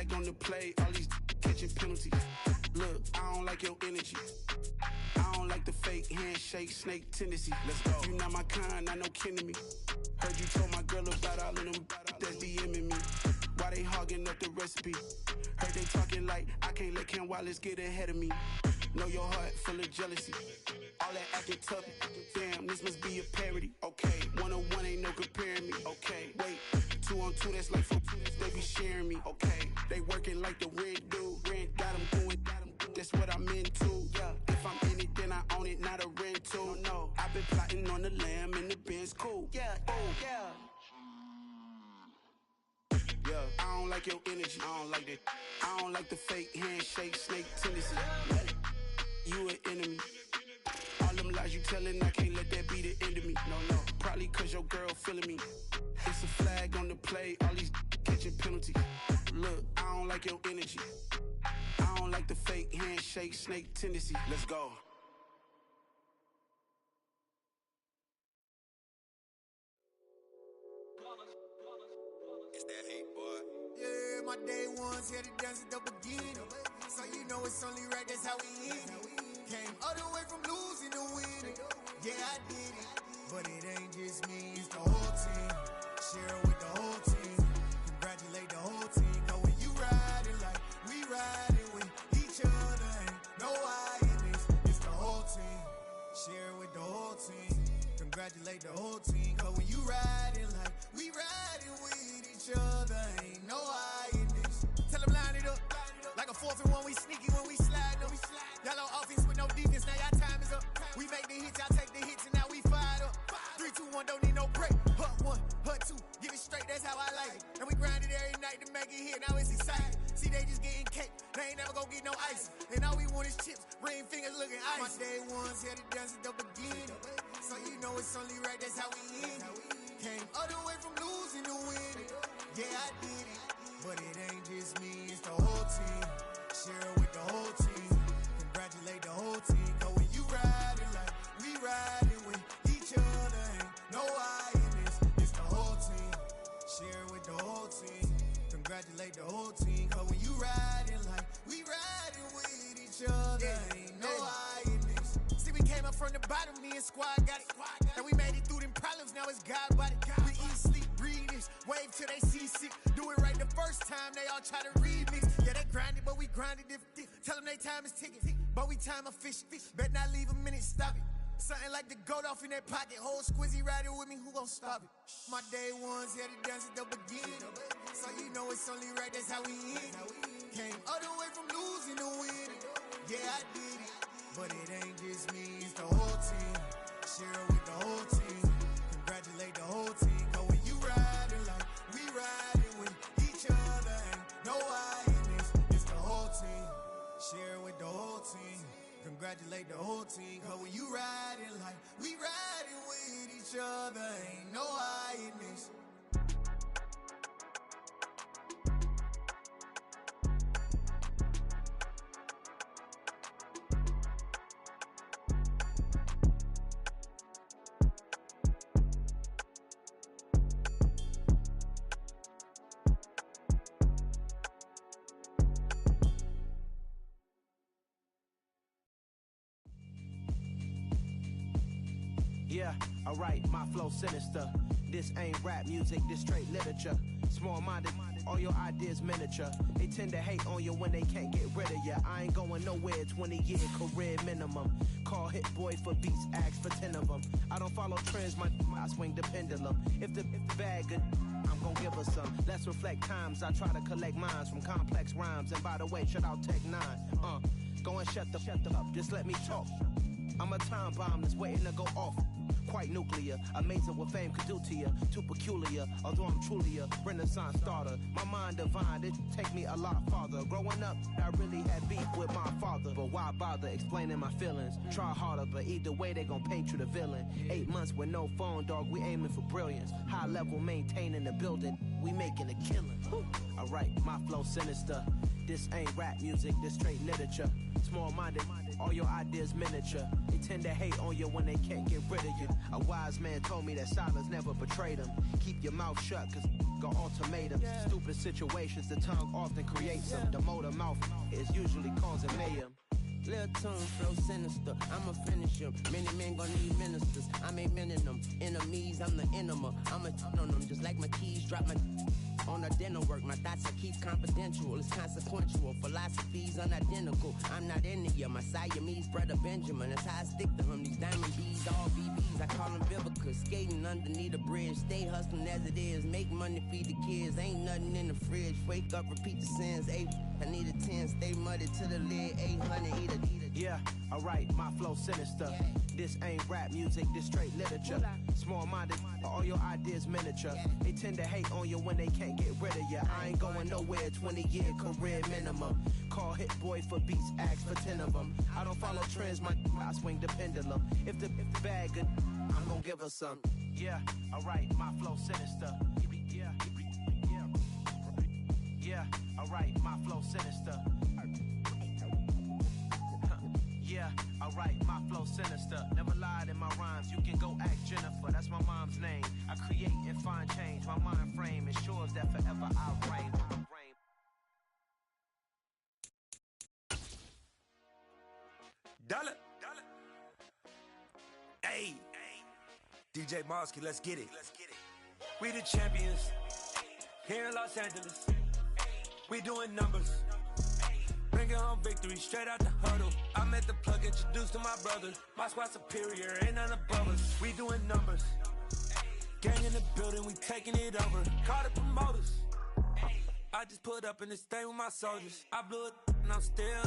flag on the play, all these catching penalties. Look, I don't like your energy. I don't like the fake handshake, snake tendency. Let's go. You not my kind, not no kin to me. Heard you told my girl about all of them that's DMing me. Why they hogging up the recipe? Heard they talking like I can't let Ken Wallace get ahead of me. Know your heart full of jealousy. All that acting tough. Damn, this must be a parody. Okay, 1-on-1 ain't no comparing me. Okay, wait, 2-on-2 that's like for they be sharing me. Okay, they working like the rent dude. Rent got them going. That's what I'm into. Yeah, if I'm in it, then I own it, not a rental. No, I've been plotting on the lamb and the Benz cool. Yeah, oh yeah. Yeah, I don't like your energy. I don't like that. I don't like the fake handshake, snake tendency. You an enemy. All them lies you telling, I can't let that be the end of me. No, probably cause your girl feeling me. It's a flag on the play, all these catching penalties. Look, I don't like your energy. I don't like the fake handshake, snake tendency. Let's go. It's that hate, boy. Yeah, my day ones here to dance at the beginning. So you know it's only right, that's how we end it. Came all the way from losing to winning. Yeah, I did it. But it ain't just me, it's the whole team. Share it with the whole team. Congratulate the whole team. Cause when you riding like we riding with each other, ain't no I in this. It's the whole team. Share it with the whole team. Congratulate the whole team. Cause when you riding like we riding with each other, ain't no I in this. Tell them line it up. Like a 4th and 1, we sneaky when we slide them. Y'all on offense with no defense, now y'all time is up. We make the hits, y'all take the hits, and now we fired up. 3, 2, 1, don't need no break. Hut 1, hut 2, get it straight, that's how I like it. And we grind it every night to make it hit, now it's exciting. See, they just getting cake, they ain't never gonna get no ice. And all we want is chips, ring fingers looking ice. My day ones here to dance at the beginning. So you know it's only right, that's how we end it. Came all the way from losing to winning. Yeah, I did it. But it ain't just me, it's the whole team. Share it with the whole team. Congratulate the whole team. Cause when you riding like we riding with each other, ain't no I in this. It's the whole team. Share it with the whole team. Congratulate the whole team. Cause when you riding like we riding with each other, ain't no I in this. See, we came up from the bottom, me and squad got it. And we made it through them problems, now it's God body. We eat, sleep, breathe this. Wave till they see sick. Do it right the first time, they all try to remix. Yeah, they grinded, but we grinded different. Tell them they time is ticking, but we time efficient. Bet not leave a minute, stop it. Something like the goat off in their pocket. Whole squizzy riding with me, who gon' stop it? My day ones here to dance at the beginning. So you know it's only right, that's how we end it. Came all the way from losing to winning. Yeah, I did it. But it ain't just me, it's the whole team. Share it with the whole team. Congratulate the whole team. Cause when you riding like we riding with each other, ain't no I in this. It's the whole team. Share it with the whole team. Congratulate the whole team. Cause when you riding like we riding with each other, ain't no I in this. Yeah, alright, my flow sinister. This ain't rap music, this straight literature. Small-minded, all your ideas miniature. They tend to hate on you when they can't get rid of you. I ain't going nowhere, 20-year career minimum. Call Hit Boy for beats, ask for 10 of them. I don't follow trends, I swing the pendulum. If the bag good, I'm gon' give her some. Let's reflect times, I try to collect minds from complex rhymes. And by the way, shout out Tech 9. Go and shut the up, just let me talk. I'm a time bomb that's waiting to go off. Quite nuclear, amazing what fame could do to you. Too peculiar, although I'm truly a renaissance starter. My mind divine, it take me a lot farther. Growing up, I really had beef with my father. But why bother explaining my feelings? Try harder, but either way they gon' paint you the villain. 8 months with no phone, dog, we aiming for brilliance. High level maintaining the building, we making a killing. Alright, my flow sinister. This ain't rap music, this straight literature. Small-minded, all your ideas miniature. They tend to hate on you when they can't get rid of you. A wise man told me that silence never betrayed him. Keep your mouth shut, cause got ultimatums. Stupid situations, the tongue often creates them. The motor mouth is usually causing mayhem. Lil' tune, flow sinister, I'ma finish him. Many men gon' need ministers, I'm aiming them. Enemies, I'm the enema, I'ma on them. Just like my keys, drop my on a dinner work. My thoughts I keep confidential, it's consequential. Philosophies unidentical, I'm not into ya. My Siamese brother Benjamin, that's how I stick to him. These diamond bees, all BBs, I call them Vivica. Skating underneath a bridge, stay hustling as it is. Make money, feed the kids, ain't nothing in the fridge. Wake up, repeat the sins, I need a 10, stay muddy to the lid, 800, eat a. Yeah, alright, my flow sinister. This ain't rap music, this straight literature. Small-minded, all your ideas miniature. They tend to hate on you when they can't get rid of you. I ain't going nowhere, 20-year career minimum. Call Hit Boy for beats, ask for 10 of them. I don't follow trends, I swing the pendulum. If the bag good, I'm gonna give her some. Yeah, alright, my flow sinister. Yeah, alright, my flow sinister. Yeah, alright, my flow sinister. Never lied in my rhymes, you can go ask Jennifer. That's my mom's name. I create and find change. My mind frame ensures that forever I reign. Dollar. Hey, DJ Mosky, let's get it. We the champions here in Los Angeles. We doing numbers. Bringing home victory straight out the huddle. I'm at the plug, introduced to my brother. My squad superior, ain't none above us. We doing numbers. Gang in the building, we taking it over. Call the promoters. I just put up in this thing with my soldiers. I blew it and I'm still.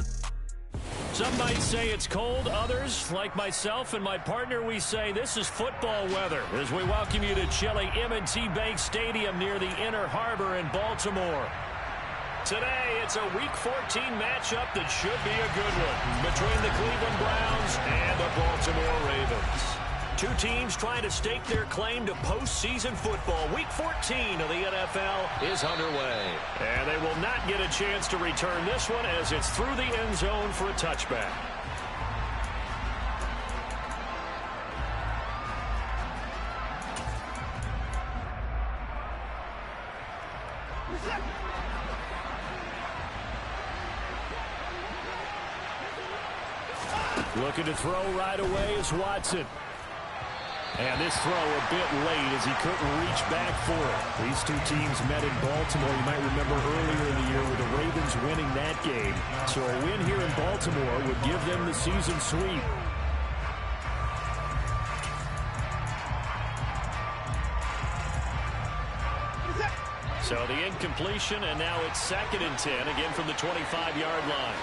Some might say it's cold. Others, like myself and my partner, we say this is football weather as we welcome you to chilly M&T Bank Stadium near the Inner Harbor in Baltimore. Today, it's a Week 14 matchup that should be a good one between the Cleveland Browns and the Baltimore Ravens. Two teams trying to stake their claim to postseason football. Week 14 of the NFL is underway. And they will not get a chance to return this one as it's through the end zone for a touchback. Looking to throw right away is Watson. And this throw a bit late as he couldn't reach back for it. These two teams met in Baltimore. You might remember earlier in the year with the Ravens winning that game. So a win here in Baltimore would give them the season sweep. So the incompletion, and now it's 2nd and 10, again from the 25-yard line.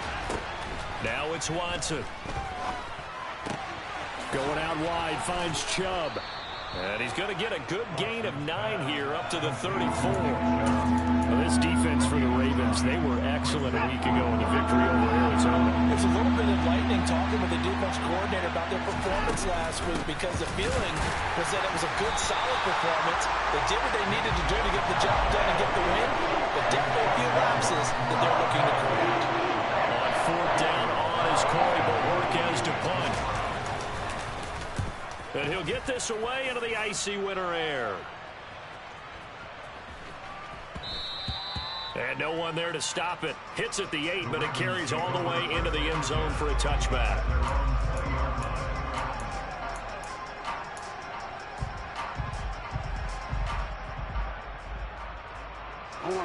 Now it's Watson. Going out wide, finds Chubb. And he's going to get a good gain of 9 here up to the 34. Well, this defense for the Ravens, they were excellent a week ago in the victory over Arizona. It's a little bit enlightening talking with the defense coordinator about their performance last week because the feeling was that it was a good, solid performance. They did what they needed to do to get the job done and get the win, but definitely a few lapses that they're looking to correct. On 4th down, on is Corey Bojorquez to punt. And he'll get this away into the icy winter air. And no one there to stop it. Hits at the 8, but it carries all the way into the end zone for a touchback.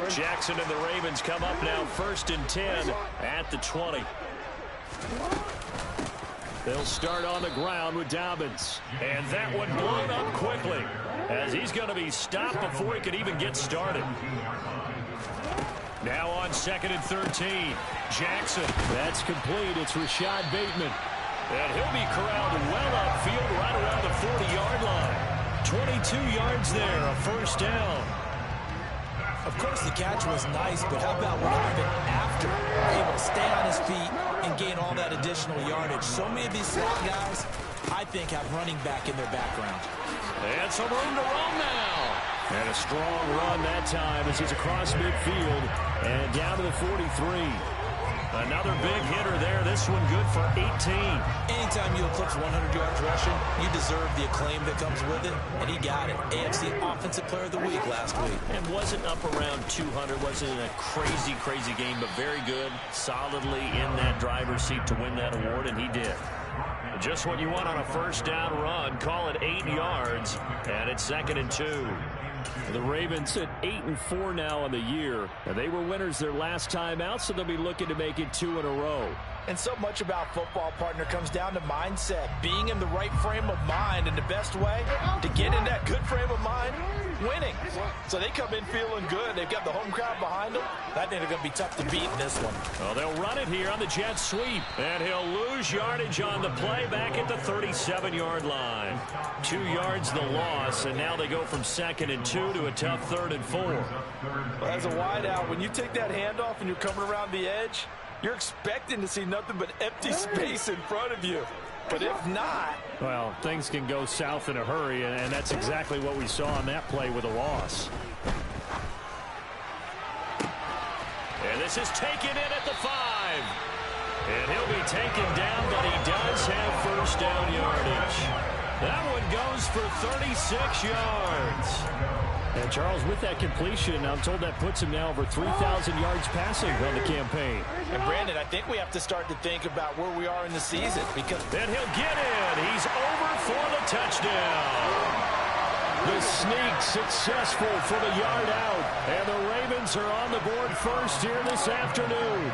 Jackson and the Ravens come up now 1st and 10 at the 20. They'll start on the ground with Dobbins. And that one blown up quickly as he's going to be stopped before he could even get started. Now on 2nd and 13. Jackson. That's complete. It's Rashad Bateman. And he'll be corralled well upfield right around the 40-yard line. 22 yards there, a 1st down. Of course, the catch was nice, but how about what happened after? Able to stay on his feet and gain all that additional yardage. So many of these slot guys, I think, have running back in their background. And some room to roam now. And a strong run that time as he's across midfield and down to the 43. Another big hitter there. This one good for 18. Anytime you eclipse 100 yards rushing, you deserve the acclaim that comes with it, and he got it. AFC Offensive Player of the Week last week. And wasn't up around 200, wasn't in a crazy game, but very good, solidly in that driver's seat to win that award, and he did. Just what you want on a first down run. Call it 8 yards, and it's 2nd and 2. The Ravens at 8-4 now on the year. And they were winners their last time out, so they'll be looking to make it 2 in a row. And so much about football, partner, comes down to mindset. Being in the right frame of mind, and the best way to get in that good frame of mind, winning. So they come in feeling good. They've got the home crowd behind them. I think they're going to be tough to beat in this one. Well, they'll run it here on the jet sweep. And he'll lose yardage on the play back at the 37-yard line. 2 yards the loss, and now they go from 2nd and 2 to a tough 3rd and 4. Well, as a wideout, when you take that handoff and you're coming around the edge, you're expecting to see nothing but empty space in front of you. But if not... Well, things can go south in a hurry, and that's exactly what we saw on that play with a loss. And this is taken in at the 5. And he'll be taken down, but he does have first down yardage. That one goes for 36 yards. And, Charles, with that completion, I'm told that puts him now over 3,000 yards passing on the campaign. And, Brandon, I think we have to start to think about where we are in the season. Because then he'll get in. He's over for the touchdown. The sneak successful for the yard out. And the Ravens are on the board first here this afternoon.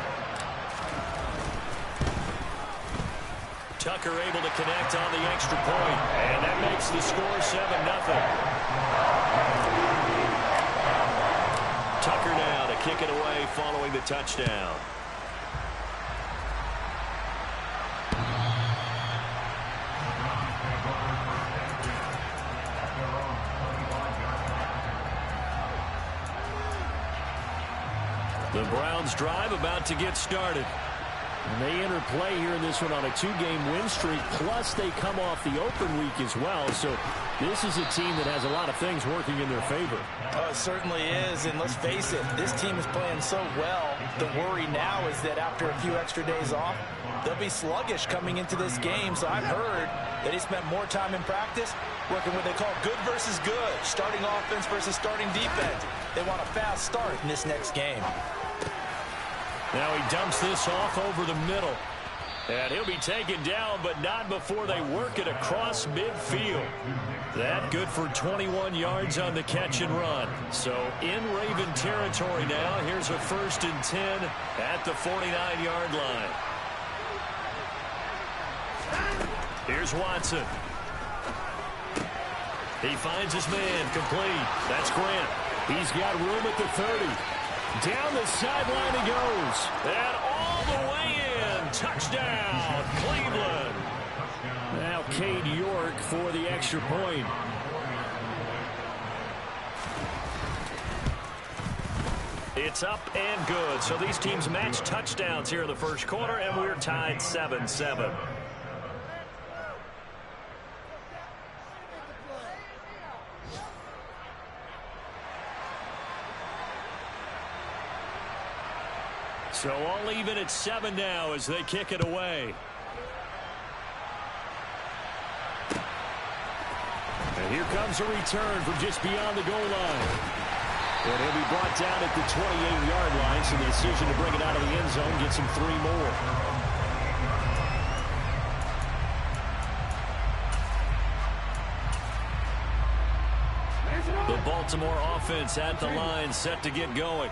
Tucker able to connect on the extra point. And that makes the score 7-0. Tucker now to kick it away following the touchdown. The Browns drive about to get started. And they enter play here in this one on a 2-game win streak, plus they come off the open week as well. So this is a team that has a lot of things working in their favor. Oh, it certainly is, and let's face it, this team is playing so well. The worry now is that after a few extra days off, they'll be sluggish coming into this game. So I've heard that he spent more time in practice working what they call good versus good, starting offense versus starting defense. They want a fast start in this next game. Now he dumps this off over the middle. And he'll be taken down, but not before they work it across midfield. That good for 21 yards on the catch and run. So in Raven territory now. Here's a 1st and 10 at the 49-yard line. Here's Watson. He finds his man complete. That's Grant. He's got room at the 30. Down the sideline he goes. And all the way in. Touchdown, Cleveland. Now Cade York for the extra point. It's up and good. So these teams match touchdowns here in the first quarter, and we're tied 7-7. So all even at 7 now as they kick it away. And here comes a return from just beyond the goal line. And he'll be brought down at the 28-yard line, so the decision to bring it out of the end zone gets him 3 more. The Baltimore offense at the line, set to get going.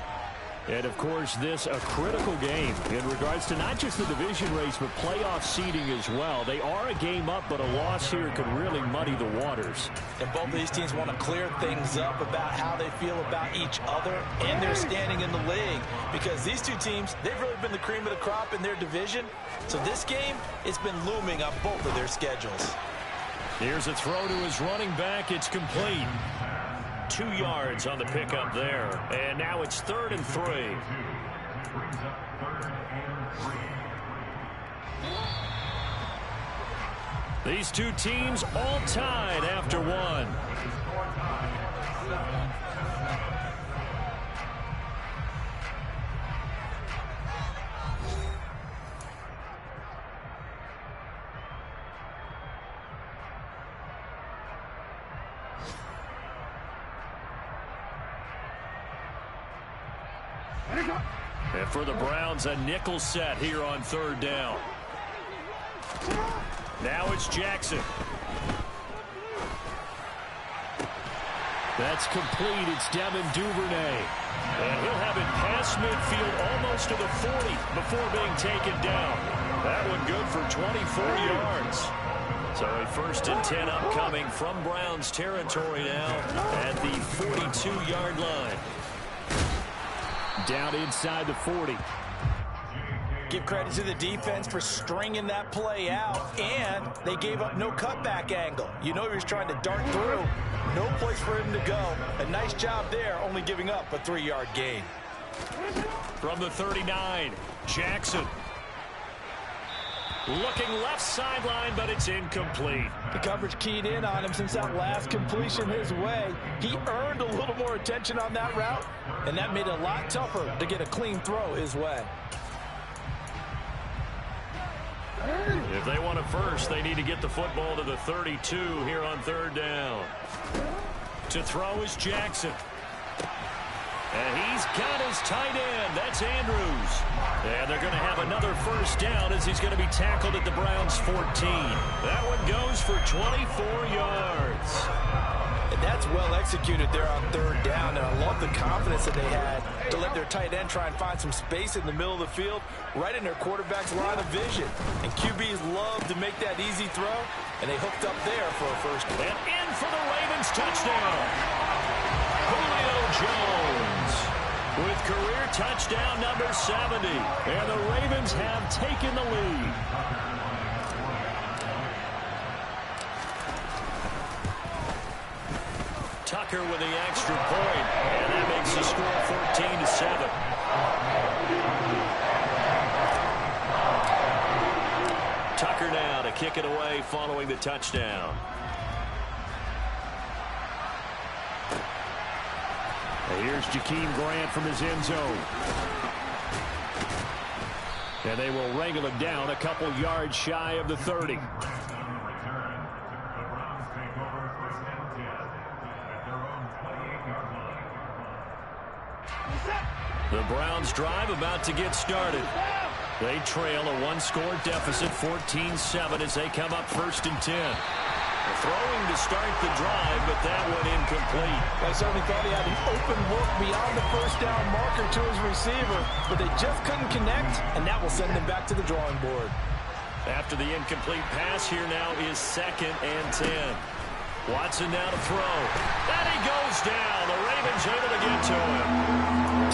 And, of course, this a critical game in regards to not just the division race, but playoff seeding as well. They are a game up, but a loss here could really muddy the waters. And both of these teams want to clear things up about how they feel about each other and their standing in the league. Because these two teams, they've really been the cream of the crop in their division. So this game, it's been looming on both of their schedules. Here's a throw to his running back. It's complete. 2 yards on the pickup there. And now it's 3rd and 3. These two teams all tied after one. And for the Browns, a nickel set here on third down. Now it's Jackson. That's complete. It's Devin Duvernay. And he'll have it past midfield almost to the 40 before being taken down. That one good for 24 yards. So a 1st and 10 upcoming from Browns territory now at the 42-yard line. Down inside the 40. Give credit to the defense for stringing that play out, and they gave up no cutback angle. You know he was trying to dart through. No place for him to go. A nice job there, only giving up a 3-yard gain. From the 39, Jackson. Looking left sideline, but it's incomplete. The coverage keyed in on him since that last completion his way. He earned a little more attention on that route, and that made it a lot tougher to get a clean throw his way. If they want a first, they need to get the football to the 32 here on third down. To throw is Jackson. And he's got his tight end. That's Andrews. And they're going to have another first down as he's going to be tackled at the Browns' 14. That one goes for 24 yards. And that's well executed there on third down. And I love the confidence that they had to let their tight end try and find some space in the middle of the field, right in their quarterback's line of vision. And QBs love to make that easy throw, and they hooked up there for a first. And in for the Ravens touchdown. Julio Jones with career touchdown number 70. And the Ravens have taken the lead. Tucker with the extra point, and that makes the score 14-7. Tucker now to kick it away following the touchdown. And here's Jakeem Grant from his end zone. And they will wrangle him down a couple yards shy of the 30. The Browns drive about to get started. They trail a one-score deficit, 14-7, as they come up 1st and 10. Throwing to start the drive, but that one incomplete. I certainly thought he had an open look beyond the first down marker to his receiver, but they just couldn't connect, and that will send them back to the drawing board. After the incomplete pass, here now is 2nd and 10. Watson now to throw. And he goes down. The Ravens able to get to him.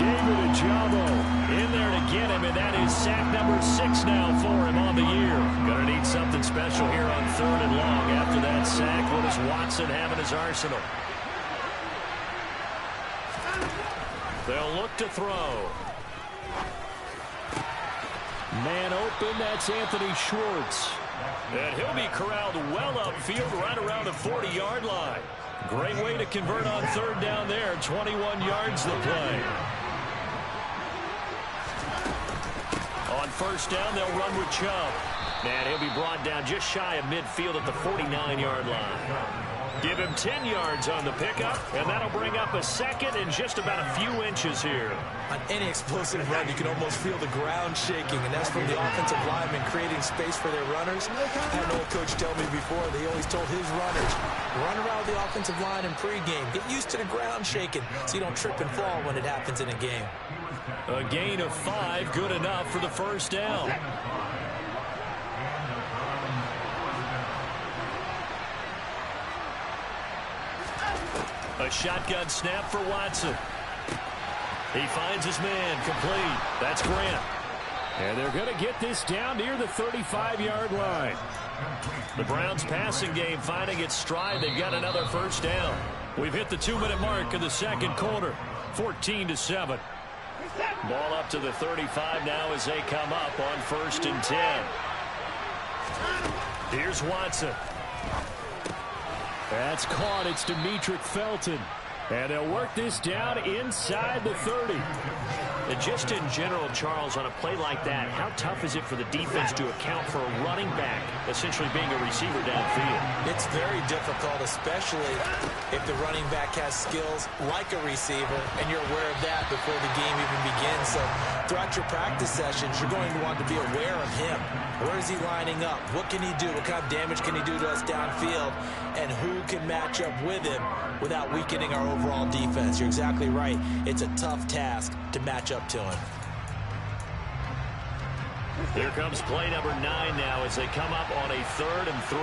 David Ojabo in there to get him, and that is sack number 6 now for him on the year. Going to need something special here on 3rd and long. After that sack, what does Watson have in his arsenal? They'll look to throw. Man open, that's Anthony Schwartz. And he'll be corralled well upfield right around the 40-yard line. Great way to convert on 3rd down there. 21 yards the play. On 1st down, they'll run with Chubb. And he'll be brought down just shy of midfield at the 49-yard line. Give him 10 yards on the pickup, and that'll bring up a 2nd and just about a few inches here. On any explosive run, you can almost feel the ground shaking, and that's from the offensive linemen creating space for their runners. I had an old coach tell me before, they always told his runners, run around the offensive line in pregame. Get used to the ground shaking so you don't trip and fall when it happens in a game. A gain of 5, good enough for the 1st down. A shotgun snap for Watson. He finds his man, complete. That's Grant. And they're going to get this down near the 35-yard line. The Browns passing game finding its stride. They've got another 1st down. We've hit the 2-minute mark of the 2nd quarter. 14-7. Ball up to the 35 now as they come up on 1st and 10. Here's Watson. That's caught. It's Demetric Felton. And they'll work this down inside the 30. And just in general, Charles, on a play like that, how tough is it for the defense to account for a running back essentially being a receiver downfield? It's very difficult, especially if the running back has skills like a receiver, and you're aware of that before the game even begins. So throughout your practice sessions, you're going to want to be aware of him. Where is he lining up? What can he do? What kind of damage can he do to us downfield? And who can match up with him without weakening our overall defense? You're exactly right. It's a tough task to match up to him. Here comes play number 9 now as they come up on a 3rd and 3.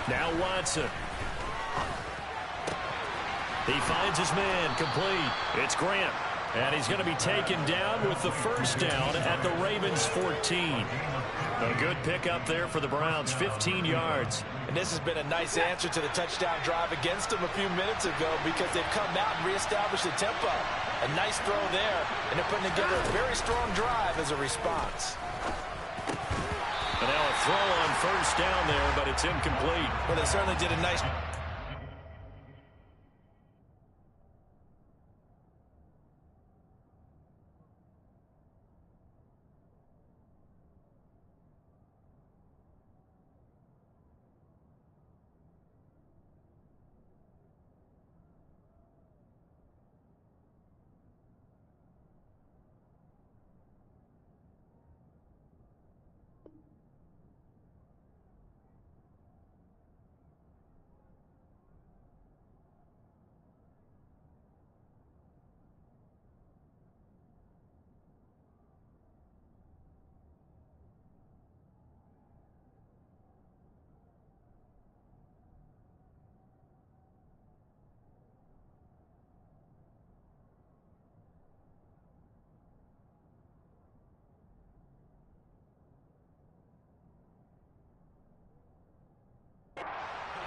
Now Watson. He finds his man complete. It's Grant. And he's going to be taken down with the first down at the Ravens 14. A good pickup there for the Browns, 15 yards. And this has been a nice answer to the touchdown drive against them a few minutes ago because they've come out and reestablished the tempo. A nice throw there, and they're putting together a very strong drive as a response. And now a throw on first down there, but it's incomplete. Well, they certainly did a nice...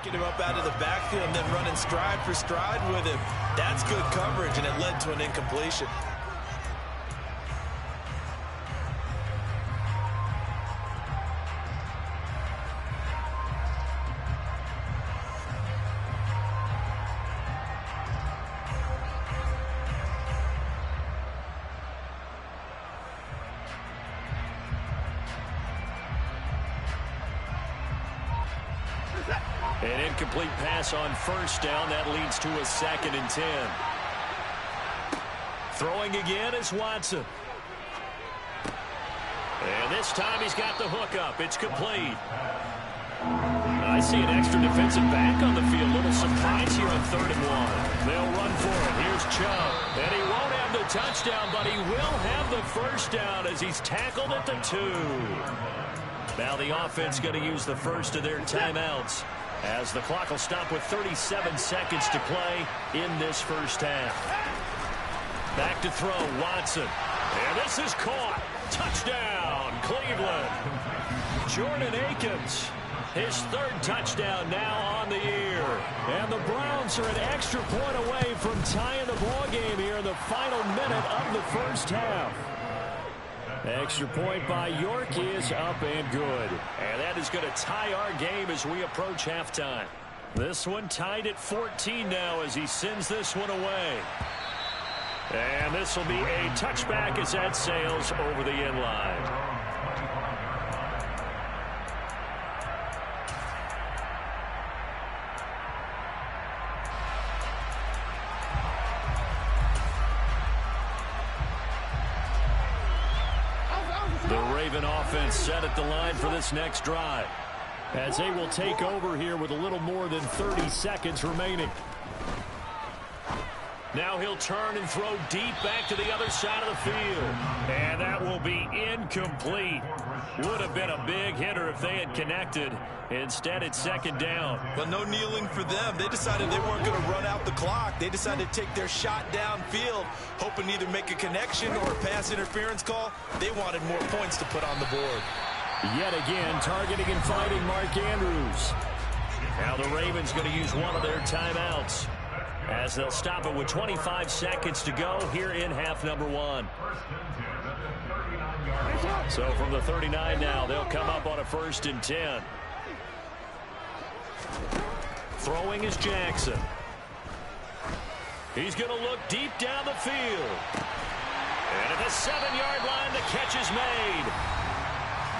Get him up out of the backfield and then running stride for stride with him. That's good coverage, and it led to an incompletion. An incomplete pass on first down. That leads to a 2nd and 10. Throwing again is Watson. And this time he's got the hook up. It's complete. I see an extra defensive back on the field. Little surprise here on 3rd and 1. They'll run for it. Here's Chubb. And he won't have the touchdown, but he will have the first down as he's tackled at the 2. Now the offense going to use the first of their timeouts, as the clock will stop with 37 seconds to play in this first half. Back to throw, Watson. And this is caught. Touchdown, Cleveland. Jordan Akins, his 3rd touchdown now on the year. And the Browns are an extra point away from tying the ball game here in the final minute of the first half. Extra point by York is up and good. And that is going to tie our game as we approach halftime. This one tied at 14 now as he sends this one away. And this will be a touchback as that sails over the end line. Offense set at the line for this next drive, as they will take over here with a little more than 30 seconds remaining. Now he'll turn and throw deep back to the other side of the field. And that will be incomplete. Would have been a big hitter if they had connected. Instead, it's 2nd down. But no kneeling for them. They decided they weren't going to run out the clock. They decided to take their shot downfield, hoping to either make a connection or a pass interference call. They wanted more points to put on the board. Yet again, targeting and fighting Mark Andrews. Now the Ravens going to use one of their timeouts, as they'll stop it with 25 seconds to go here in half number 1. So from the 39 now, they'll come up on a 1st and 10. Throwing is Jackson. He's going to look deep down the field. And at the 7-yard line, the catch is made.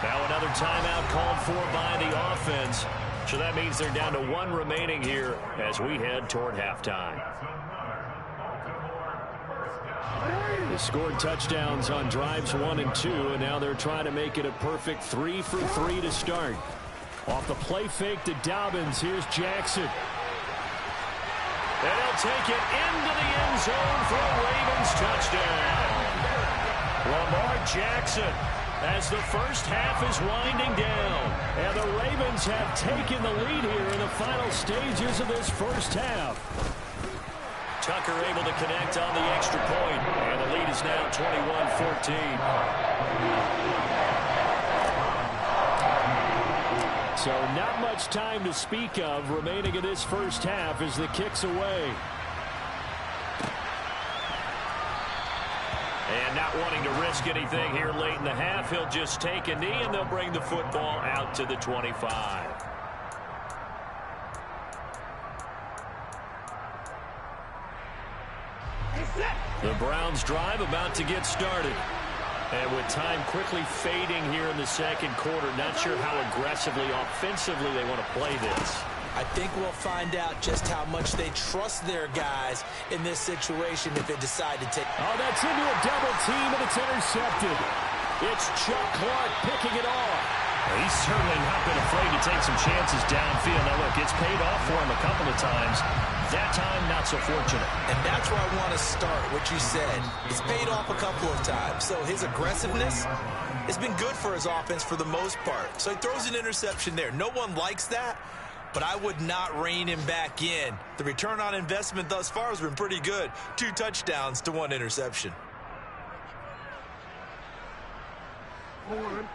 Now another timeout called for by the offense. So that means they're down to 1 remaining here as we head toward halftime. They scored touchdowns on drives 1 and 2, and now they're trying to make it a perfect 3 for 3 to start. Off the play fake to Dobbins, here's Jackson. And he'll take it into the end zone for a Ravens touchdown. Lamar Jackson, as the first half is winding down. And the Ravens have taken the lead here in the final stages of this first half. Tucker able to connect on the extra point. And the lead is now 21-14. So not much time to speak of remaining in this first half as the kick's away. And not wanting to risk anything here late in the half, he'll just take a knee and they'll bring the football out to the 25. The Browns drive about to get started. And with time quickly fading here in the second quarter, not sure how aggressively, offensively they want to play this. I think we'll find out just how much they trust their guys in this situation if they decide to take. Oh, that's into a double team, and it's intercepted. It's Chuck Clark picking it off. He's certainly not been afraid to take some chances downfield. Now, look, it's paid off for him a couple of times. That time, not so fortunate. And that's where I want to start, what you said. It's paid off a couple of times. So his aggressiveness has been good for his offense for the most part. So he throws an interception there. No one likes that, but I would not rein him back in. The return on investment thus far has been pretty good. 2 touchdowns to 1 interception.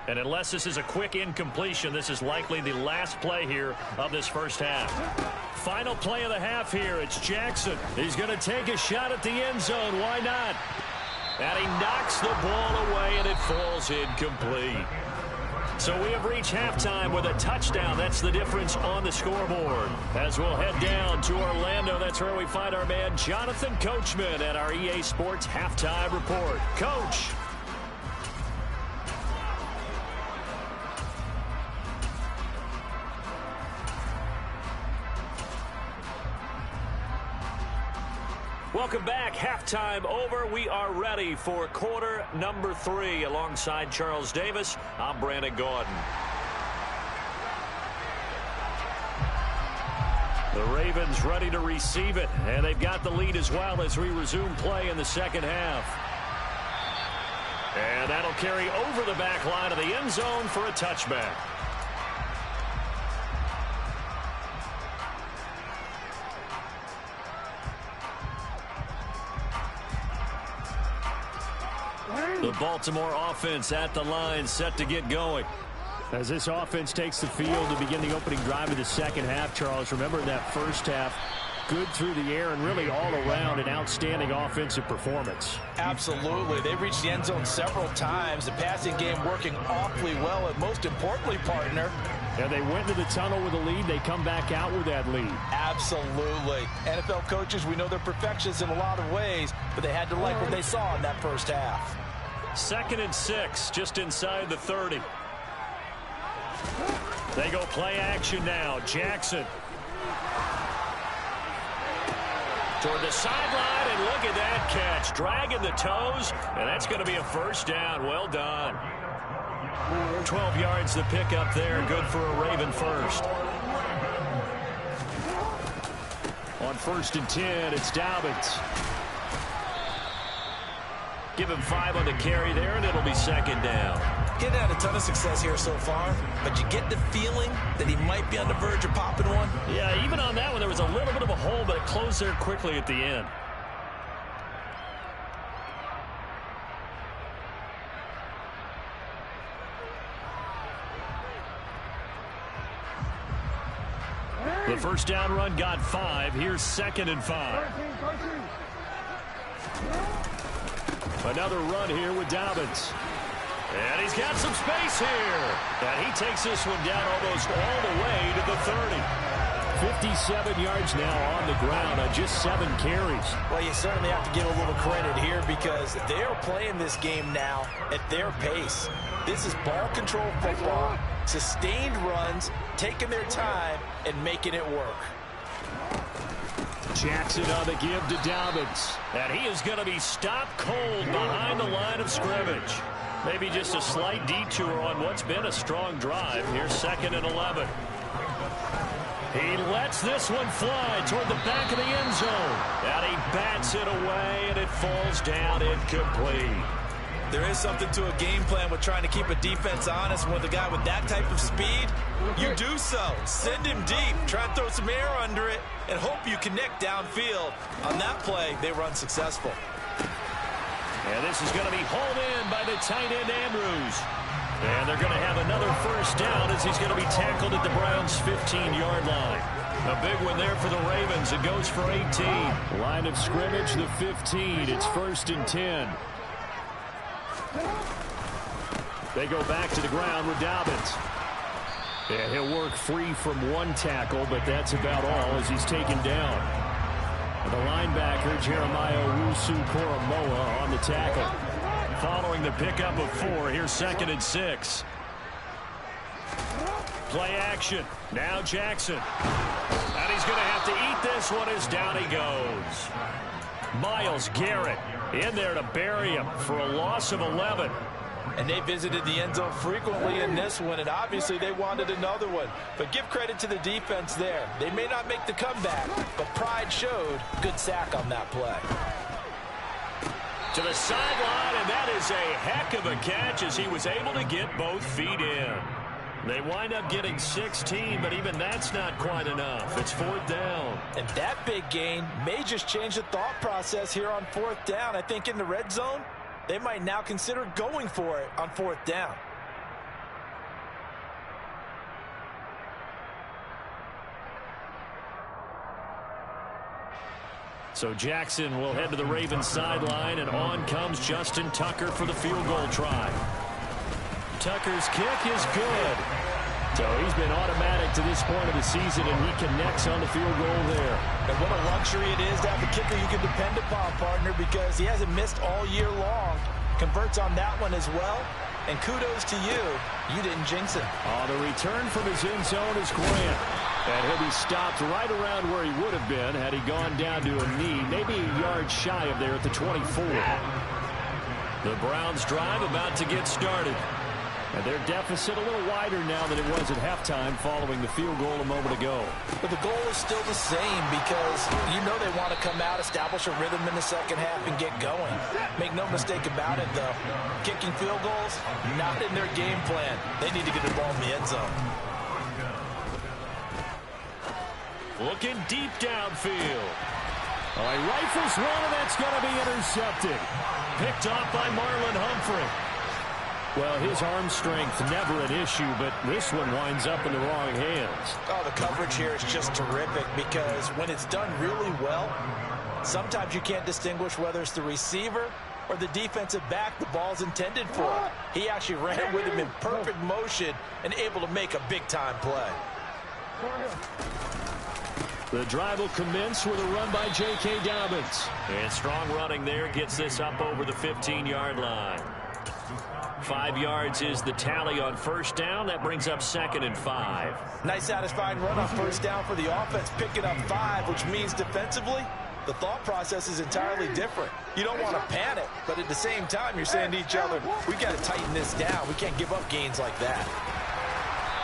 And unless this is a quick incompletion, this is likely the last play here of this first half. Final play of the half here. It's Jackson. He's going to take a shot at the end zone. Why not? And he knocks the ball away, and it falls incomplete. So we have reached halftime with a touchdown. That's the difference on the scoreboard. As we'll head down to Orlando, that's where we find our man Jonathan Coachman at our EA Sports Halftime Report. Coach. Welcome back. Halftime over. We are ready for quarter number 3. Alongside Charles Davis, I'm Brandon Gaudin. The Ravens ready to receive it, and they've got the lead as well as we resume play in the second half. And that'll carry over the back line of the end zone for a touchback. The Baltimore offense at the line, set to get going. As this offense takes the field to begin the opening drive of the second half, Charles, remember in that first half, good through the air and really all around an outstanding offensive performance. Absolutely. They reached the end zone several times. The passing game working awfully well, and most importantly, partner. And they went into the tunnel with a lead. They come back out with that lead. Absolutely. NFL coaches, we know they're perfectionists in a lot of ways, but they had to like what they saw in that first half. 2nd and 6, just inside the 30. They go play action now. Jackson. Toward the sideline, and look at that catch. Dragging the toes, and that's going to be a first down. Well done. 12 yards to pick up there. Good for a Raven first. On 1st and 10, it's Dobbins. Give him 5 on the carry there, and it'll be 2nd down. Getting had a ton of success here so far, but you get the feeling that he might be on the verge of popping one. Yeah, even on that one, there was a little bit of a hole, but it closed there quickly at the end. The first down run got 5. Here's 2nd and 5. Another run here with Dobbins. And he's got some space here. And he takes this one down almost all the way to the 30. 57 yards now on the ground on just 7 carries. Well, you certainly have to give a little credit here because they're playing this game now at their pace. This is ball control football, sustained runs, taking their time, and making it work. Jackson on the give to Dobbins. And he is going to be stopped cold behind the line of scrimmage. Maybe just a slight detour on what's been a strong drive. Here's 2nd and 11. He lets this one fly toward the back of the end zone. And he bats it away, and it falls down incomplete. There is something to a game plan with trying to keep a defense honest. With a guy with that type of speed, you do so. Send him deep. Try and throw some air under it and hope you connect downfield. On that play, they were unsuccessful. And this is going to be hauled in by the tight end, Andrews. And they're going to have another first down as he's going to be tackled at the Browns' 15-yard line. A big one there for the Ravens. It goes for 18. Line of scrimmage, the 15. It's 1st and 10. They go back to the ground with Dobbins. And he'll work free from one tackle, but that's about all as he's taken down. The linebacker, Jeremiah Owusu-Koramoah, on the tackle. Following the pickup of 4, here's 2nd and 6. Play action. Now Jackson. And he's going to have to eat this one as down he goes. Myles Garrett in there to bury him for a loss of 11. And they visited the end zone frequently in this one, and obviously they wanted another one. But give credit to the defense there. They may not make the comeback, but pride showed. Good sack on that play. To the sideline, and that is a heck of a catch as he was able to get both feet in. They wind up getting 16, but even that's not quite enough. It's 4th down. And that big gain may just change the thought process here on 4th down. I think in the red zone, they might now consider going for it on 4th down. So Jackson will head to the Ravens sideline, and on comes Justin Tucker for the field goal try. Tucker's kick is good. So he's been automatic to this point of the season, and he connects on the field goal there. And what a luxury it is to have a kicker you can depend upon, partner, because he hasn't missed all year long. Converts on that one as well. And kudos to you. You didn't jinx it. The return from his end zone is Grant. And he'll be stopped right around where he would have been had he gone down to a knee, maybe a yard shy of there at the 24. The Browns drive about to get started. And their deficit a little wider now than it was at halftime following the field goal a moment ago. But the goal is still the same because you know they want to come out, establish a rhythm in the second half, and get going. Make no mistake about it, though. Kicking field goals, not in their game plan. They need to get the ball in the end zone. Looking deep downfield. He rifles one, and that's going to be intercepted. Picked off by Marlon Humphrey. Well, his arm strength never an issue, but this one winds up in the wrong hands. Oh, the coverage here is just terrific because when it's done really well, sometimes you can't distinguish whether it's the receiver or the defensive back the ball's intended for. He actually ran with him in perfect motion and able to make a big-time play. The drive will commence with a run by J.K. Dobbins. And strong running there gets this up over the 15-yard line. 5 yards is the tally on first down. That brings up 2nd and 5. Nice satisfying run on first down for the offense, picking up 5, which means defensively, the thought process is entirely different. You don't want to panic, but at the same time, you're saying to each other, we've got to tighten this down. We can't give up gains like that.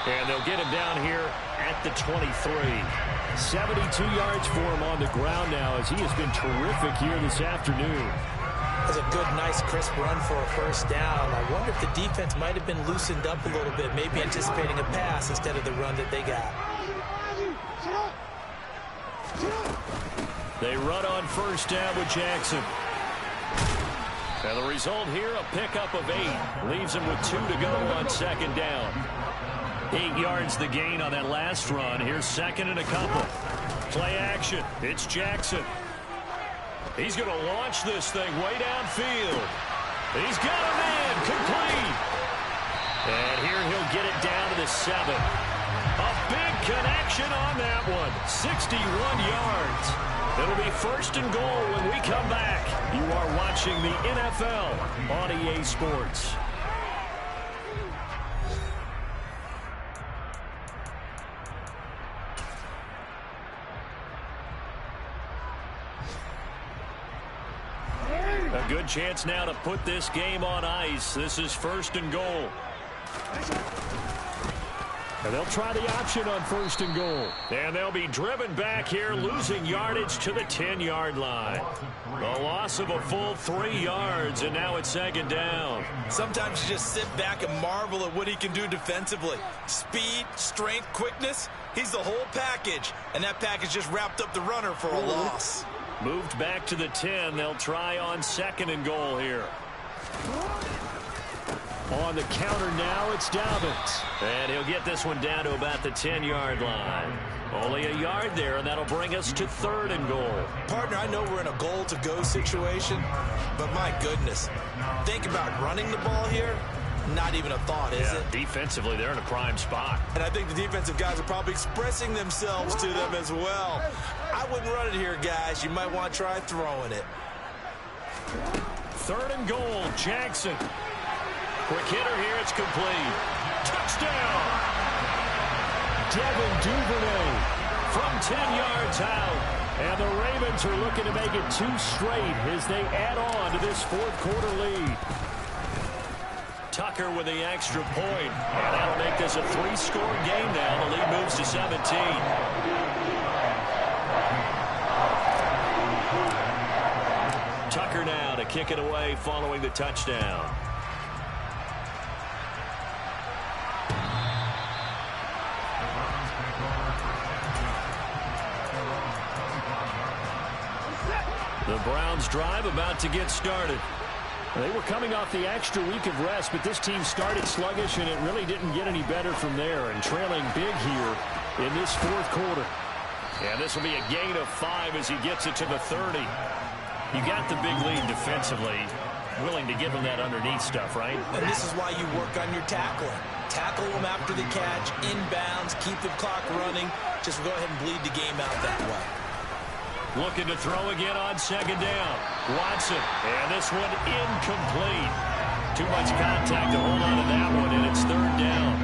And they'll get him down here at the 23. 72 yards for him on the ground now as he has been terrific here this afternoon. That's a good, nice, crisp run for a first down. I wonder if the defense might have been loosened up a little bit, maybe anticipating a pass instead of the run that they got. They run on first down with Jackson. And the result here, a pickup of 8. Leaves him with 2 to go on second down. 8 yards the gain on that last run. Here's 2nd and a couple. Play action. It's Jackson. He's going to launch this thing way downfield. He's got a man complete. And here he'll get it down to the 7. A big connection on that one. 61 yards. It'll be first and goal when we come back. You are watching the NFL on EA Sports. A good chance now to put this game on ice. This is first and goal. And they'll try the option on first and goal. And they'll be driven back here, losing yardage to the 10-yard line. The loss of a full 3 yards, and now it's second down. Sometimes you just sit back and marvel at what he can do defensively. Speed, strength, quickness, he's the whole package. And that package just wrapped up the runner for a loss. Moved back to the 10. They'll try on second and goal here. On the counter now, it's Dobbins. And he'll get this one down to about the 10-yard line. Only a yard there, and that'll bring us to third and goal. Partner, I know we're in a goal-to-go situation, but my goodness, think about running the ball here. Not even a thought, is it? Defensively, they're in a prime spot. And I think the defensive guys are probably expressing themselves to them as well. I wouldn't run it here, guys. You might want to try throwing it. Third and goal, Jackson. Quick hitter here, it's complete. Touchdown! Devin Duvernay from 10 yards out. And the Ravens are looking to make it 2 straight as they add on to this fourth-quarter lead. Tucker with the extra point. And that'll make this a 3-score game now. The lead moves to 17. Tucker now to kick it away following the touchdown. The Browns drive about to get started. They were coming off the extra week of rest, but this team started sluggish, and it really didn't get any better from there, and trailing big here in this fourth quarter. And this will be a gain of 5 as he gets it to the 30. You got the big lead defensively, willing to give him that underneath stuff, right? And this is why you work on your tackling. Tackle them after the catch, inbounds, keep the clock running. Just go ahead and bleed the game out that way. Looking to throw again on second down. Watson, and this one incomplete. Too much contact to hold on to that one, and it's third down.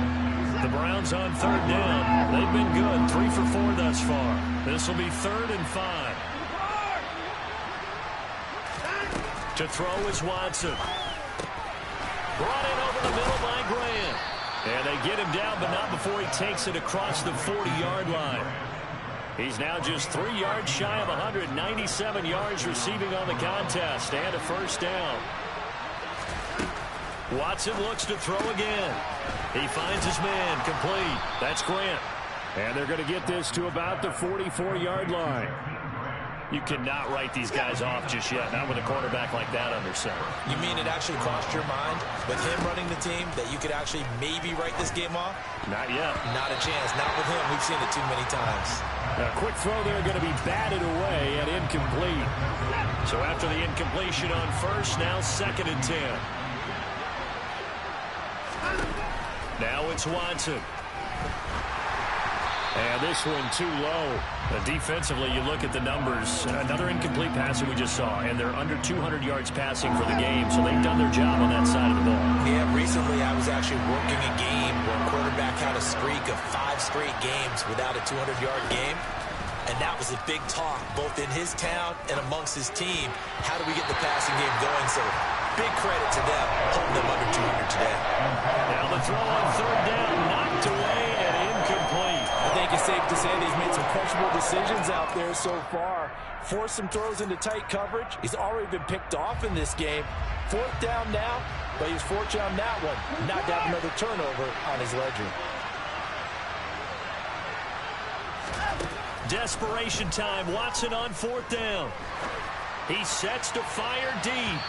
The Browns on third down. They've been good, 3 for 4 thus far. This will be 3rd and 5. To throw is Watson. Brought in over the middle by Grant. And they get him down, but not before he takes it across the 40-yard line. He's now just 3 yards shy of 197 yards receiving on the contest, and a first down. Watson looks to throw again. He finds his man, complete. That's Grant. And they're going to get this to about the 44-yard line. You cannot write these guys off just yet, not with a quarterback like that under center. You mean it actually crossed your mind with him running the team that you could actually maybe write this game off? Not yet. Not a chance. Not with him. We've seen it too many times. A quick throw there going to be batted away and incomplete. So after the incompletion on first, now 2nd and 10. Now it's Watson. And this one too low. Defensively, you look at the numbers. Another incomplete pass that we just saw, and they're under 200 yards passing for the game, so they've done their job on that side of the ball. Yeah, recently I was actually working a game where a quarterback had a streak of 5 straight games without a 200-yard game, and that was a big talk, both in his town and amongst his team. How do we get the passing game going? So big credit to them, holding them under 200 today. Now the throw on third down, knocked away and incomplete. I think it's safe to say they've made some questionable decisions out there so far. Forced some throws into tight coverage. He's already been picked off in this game. 4th down now, but he's fortunate on that one. Not to have another turnover on his ledger. Desperation time. Watson on 4th down. He sets to fire deep.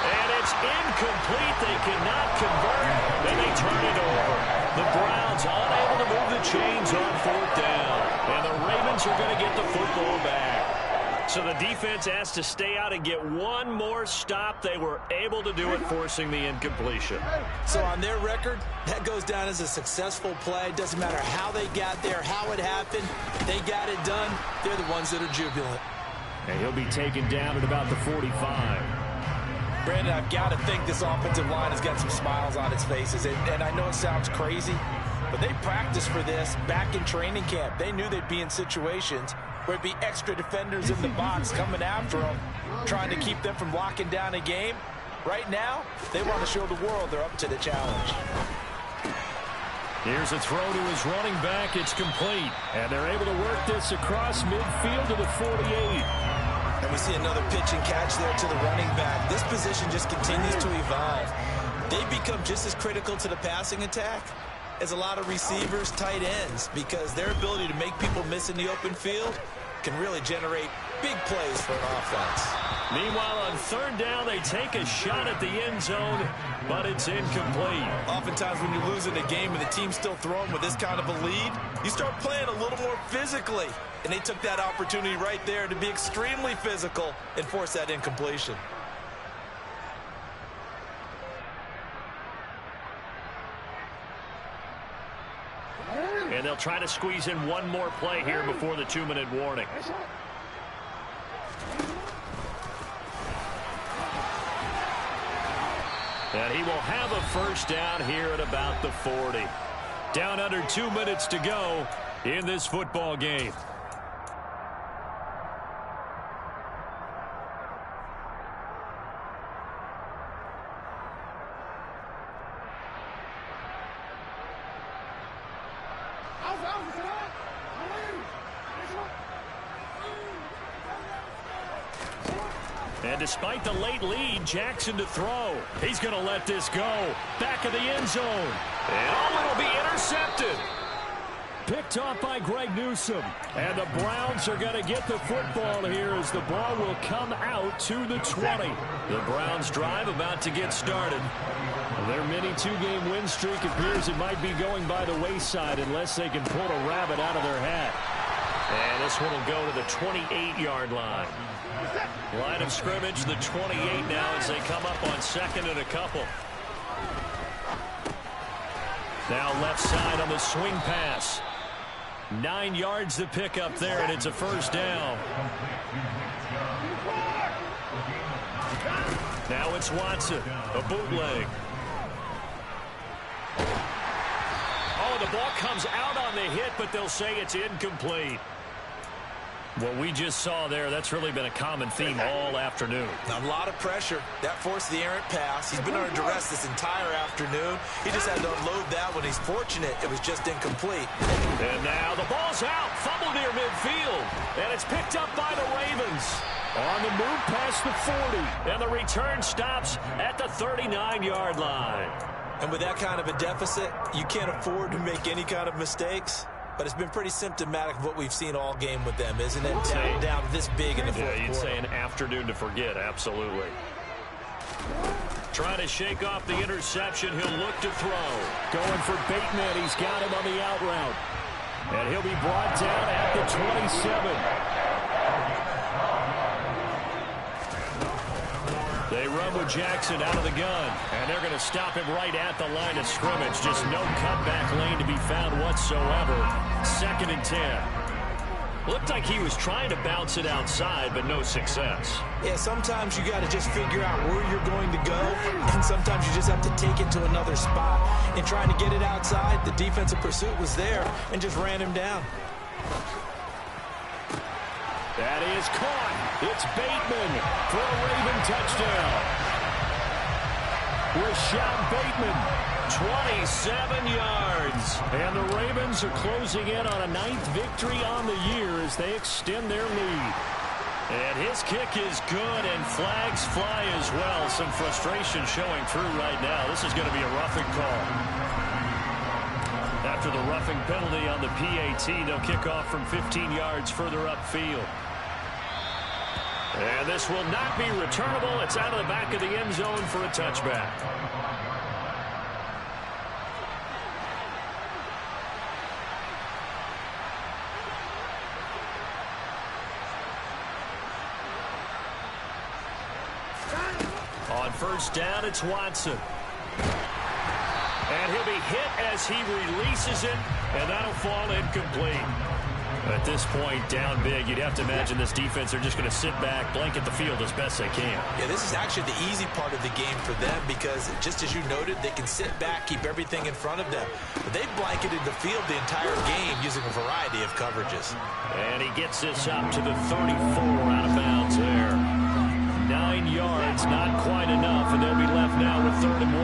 And it's incomplete. They cannot convert. Then they turn it over. The Browns unable to move the chains on 4th down. And the Ravens are going to get the football back. So the defense asked to stay out and get one more stop. They were able to do it, forcing the incompletion. So on their record, that goes down as a successful play. Doesn't matter how they got there, how it happened. They got it done. They're the ones that are jubilant. And he'll be taken down at about the 45. Brandon, I've got to think this offensive line has got some smiles on its faces. And I know it sounds crazy, but they practiced for this back in training camp. They knew they'd be in situations where it'd be extra defenders in the box coming after them, trying to keep them from locking down a game. Right now, they want to show the world they're up to the challenge. Here's a throw to his running back. It's complete. And they're able to work this across midfield to the 48. And we see another pitch and catch there to the running back. This position just continues to evolve. They become just as critical to the passing attack as a lot of receivers, tight ends, because their ability to make people miss in the open field can really generate big plays for an offense. Meanwhile, on third down, they take a shot at the end zone, but it's incomplete. Oftentimes when you're losing a game and the team's still throwing with this kind of a lead, you start playing a little more physically. And they took that opportunity right there to be extremely physical and force that incompletion. And they'll try to squeeze in one more play here before the 2-minute warning. And he will have a first down here at about the 40. Down under 2 minutes to go in this football game. And despite the late lead, Jackson to throw. He's going to let this go. Back of the end zone. And it'll be intercepted. Picked off by Greg Newsome. And the Browns are going to get the football here as the ball will come out to the 20. The Browns drive about to get started. Their mini two-game win streak appears it might be going by the wayside unless they can pull a rabbit out of their hat. And this one will go to the 28-yard line. Line of scrimmage, the 28 now as they come up on second and a couple. Now left side on the swing pass. 9 yards to pick up there, and it's a first down. Now it's Watson, a bootleg. Oh, the ball comes out on the hit, but they'll say it's incomplete. What we just saw there, that's really been a common theme all afternoon. A lot of pressure. That forced the errant pass. He's been under duress this entire afternoon. He just had to unload that one. He's fortunate it was just incomplete. And now the ball's out. Fumble near midfield. And it's picked up by the Ravens. On the move past the 40. And the return stops at the 39-yard line. And with that kind of a deficit, you can't afford to make any kind of mistakes. But it's been pretty symptomatic of what we've seen all game with them, isn't it? Down this big in the fourth quarter. You'd say an afternoon to forget, absolutely. Trying to shake off the interception. He'll look to throw. Going for Bateman. He's got him on the out route. And he'll be brought down at the 27. They run with Jackson out of the gun. And they're going to stop him right at the line of scrimmage. Just no cutback lane to be found whatsoever. 2nd and 10. Looked like he was trying to bounce it outside, but no success. Yeah, sometimes you got to just figure out where you're going to go. And sometimes you just have to take it to another spot. And trying to get it outside, the defensive pursuit was there and just ran him down. That is caught. It's Bateman for a Raven touchdown. Rashad Bateman, 27 yards. And the Ravens are closing in on a 9th victory on the year as they extend their lead. And his kick is good, and flags fly as well. Some frustration showing through right now. This is going to be a roughing call. After the roughing penalty on the PAT, they'll kick off from 15 yards further upfield. And this will not be returnable. It's out of the back of the end zone for a touchback. First down, it's Watson. And he'll be hit as he releases it, and that'll fall incomplete. At this point, down big, you'd have to imagine this defense are just going to sit back, blanket the field as best they can. Yeah, this is actually the easy part of the game for them because, just as you noted, they can sit back, keep everything in front of them. But they've blanketed the field the entire game using a variety of coverages. And he gets this up to the 34 out of bounds there. 9 yards, not quite enough, and they'll be left now with 3rd and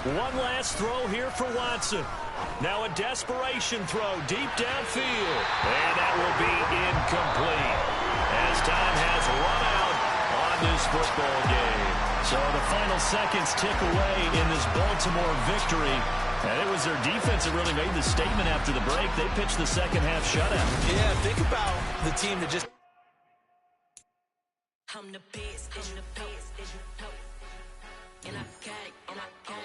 1. One last throw here for Watson. Now a desperation throw deep downfield. And that will be incomplete as time has run out on this football game. So the final seconds tick away in this Baltimore victory. And it was their defense that really made the statement after the break. They pitched the second half shutout. Yeah, think about the team that just... I'm the best, as you know. And I got it, on my own.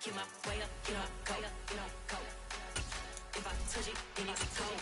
Get my way up, get up, go. If I touch it, then it's cold.